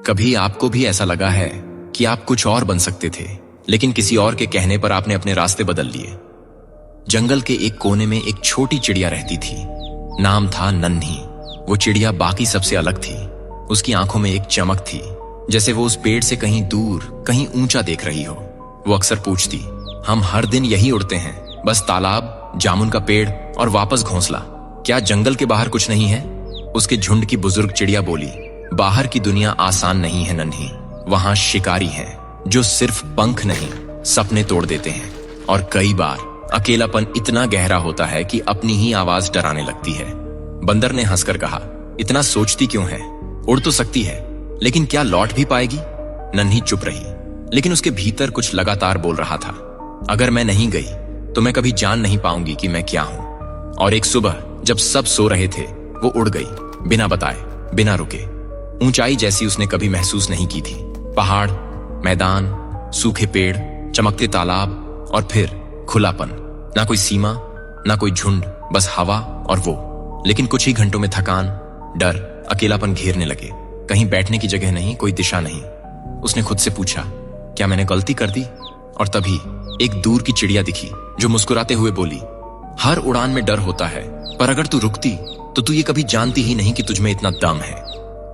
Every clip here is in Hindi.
कभी आपको भी ऐसा लगा है कि आप कुछ और बन सकते थे, लेकिन किसी और के कहने पर आपने अपने रास्ते बदल लिए? जंगल के एक कोने में एक छोटी चिड़िया रहती थी। नाम था नन्ही। वो चिड़िया बाकी सबसे अलग थी। उसकी आंखों में एक चमक थी, जैसे वो उस पेड़ से कहीं दूर, कहीं ऊंचा देख रही हो। वो अक्सर पूछती, हम हर दिन यही उड़ते हैं, बस तालाब, जामुन का पेड़ और वापस घोंसला। क्या जंगल के बाहर कुछ नहीं है? उसके झुंड की बुजुर्ग चिड़िया बोली, बाहर की दुनिया आसान नहीं है नन्ही। वहां शिकारी हैं जो सिर्फ पंख नहीं, सपने तोड़ देते हैं। और कई बार अकेलापन इतना गहरा होता है कि अपनी ही आवाज डराने लगती है। बंदर ने हंसकर कहा, इतना सोचती क्यों है? उड़ तो सकती है, लेकिन क्या लौट भी पाएगी? नन्ही चुप रही, लेकिन उसके भीतर कुछ लगातार बोल रहा था, अगर मैं नहीं गई तो मैं कभी जान नहीं पाऊंगी कि मैं क्या हूं। और एक सुबह जब सब सो रहे थे, वो उड़ गई, बिना बताए, बिना रुके। ऊंचाई जैसी उसने कभी महसूस नहीं की थी। पहाड़, मैदान, सूखे पेड़, चमकते तालाब और फिर खुलापन। ना कोई सीमा, ना कोई झुंड, बस हवा और वो। लेकिन कुछ ही घंटों में थकान, डर, अकेलापन घेरने लगे। कहीं बैठने की जगह नहीं, कोई दिशा नहीं। उसने खुद से पूछा, क्या मैंने गलती कर दी? और तभी एक दूर की चिड़िया दिखी जो मुस्कुराते हुए बोली, हर उड़ान में डर होता है, पर अगर तू रुकती तो तू ये कभी जानती ही नहीं कि तुझमें इतना दम है।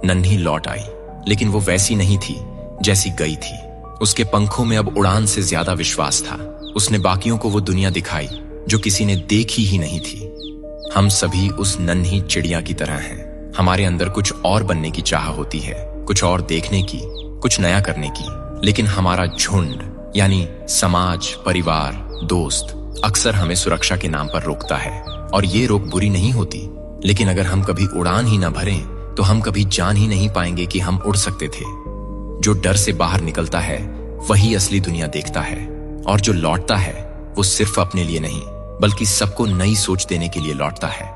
नन्ही लौट आई, लेकिन वो वैसी नहीं थी जैसी गई थी। उसके पंखों में अब उड़ान से ज्यादा विश्वास था। उसने बाकियों को वो दुनिया दिखाई जो किसी ने देखी ही नहीं थी। हम सभी उस नन्ही चिड़िया की तरह हैं। हमारे अंदर कुछ और बनने की चाह होती है, कुछ और देखने की, कुछ नया करने की। लेकिन हमारा झुंड यानी समाज, परिवार, दोस्त अक्सर हमें सुरक्षा के नाम पर रोकता है। और ये रोक बुरी नहीं होती, लेकिन अगर हम कभी उड़ान ही ना भरें तो हम कभी जान ही नहीं पाएंगे कि हम उड़ सकते थे। जो डर से बाहर निकलता है वही असली दुनिया देखता है, और जो लौटता है वो सिर्फ अपने लिए नहीं बल्कि सबको नई सोच देने के लिए लौटता है।